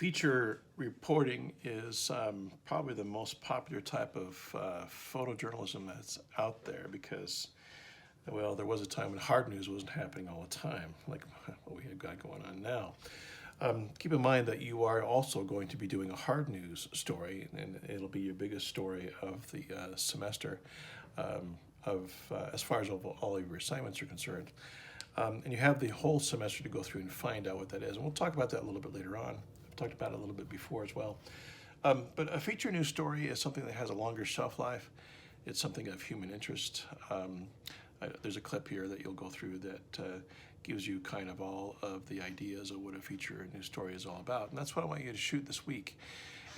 Feature reporting is probably the most popular type of photojournalism that's out there because, well, there was a time when hard news wasn't happening all the time, like what we have got going on now. Keep in mind that you are also going to be doing a hard news story, and it'll be your biggest story of the semester, as far as all of your assignments are concerned. And you have the whole semester to go through and find out what that is. And we'll talk about that a little bit later on. I've talked about it a little bit before as well. But a feature news story is something that has a longer shelf life. It's something of human interest. There's a clip here that you'll go through that gives you kind of all of the ideas of what a feature news story is all about. And that's what I want you to shoot this week.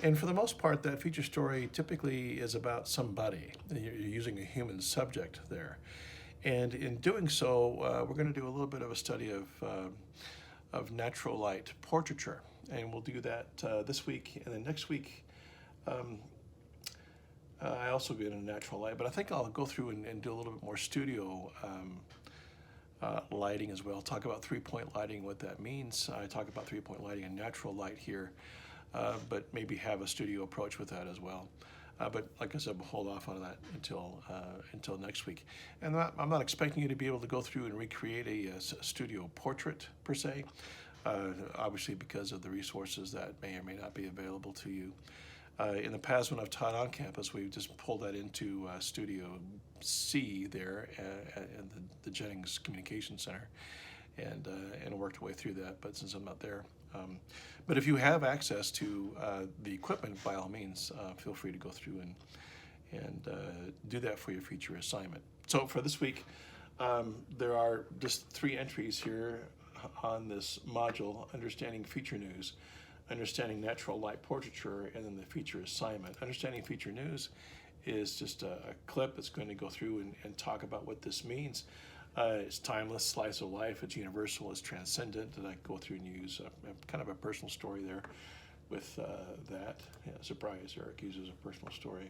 And for the most part, that feature story typically is about somebody. You're using a human subject there. And in doing so, we're going to do a little bit of a study of natural light portraiture. And we'll do that this week. And then next week, I also get into natural light. But I think I'll go through and do a little bit more studio lighting as well. Talk about three-point lighting, what that means. I talk about three-point lighting and natural light here, but maybe have a studio approach with that as well. But like I said, we'll hold off on that until next week. And I'm not expecting you to be able to go through and recreate a studio portrait per se, obviously because of the resources that may or may not be available to you. In the past, when I've taught on campus, we've just pulled that into Studio C there at the Jennings Communication Center, and worked our way through that. But since I'm not there, but if you have access to the equipment, by all means, feel free to go through and do that for your feature assignment. So for this week, there are just 3 entries here on this module: understanding feature news, understanding natural light portraiture, and then the feature assignment. Understanding feature news is just a clip that's going to go through and talk about what this means. It's timeless, slice of life, it's universal, it's transcendent, and I go through and use kind of a personal story there with that. Yeah, surprise, Eric uses a personal story.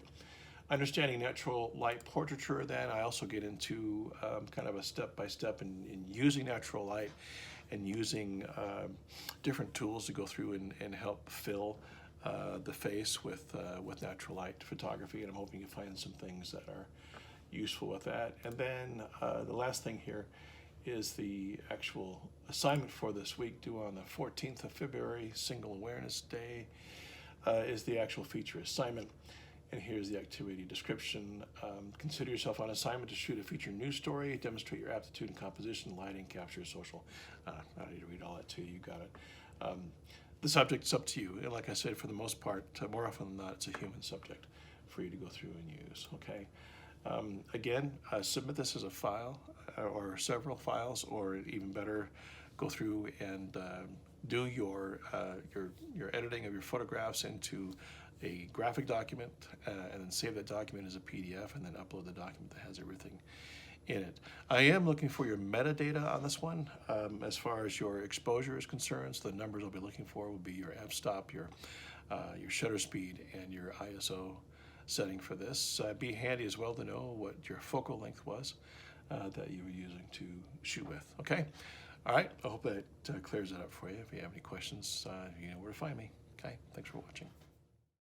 Understanding natural light portraiture, then I also get into kind of a step-by-step in using natural light and using different tools to go through and help fill the face with natural light photography, and I'm hoping you find some things that are useful with that. And then the last thing here is the actual assignment for this week, due on the 14th of February, Single Awareness Day, is the actual feature assignment. And here's the activity description. Consider yourself on assignment to shoot a feature news story, demonstrate your aptitude in composition, lighting, capture, social. I don't need to read all that to you, you got it. The subject's up to you. And like I said, for the most part, more often than not, it's a human subject for you to go through and use, okay? Again, submit this as a file or several files, or even better, go through and do your editing of your photographs into a graphic document, and then save that document as a PDF, and then upload the document that has everything in it. I am looking for your metadata on this one as far as your exposure is concerned. So the numbers I'll be looking for will be your f-stop, your shutter speed, and your ISO setting for this. Be handy as well to know what your focal length was that you were using to shoot with. Okay? All right. I hope that clears that up for you. If you have any questions, you know where to find me. Okay? Thanks for watching.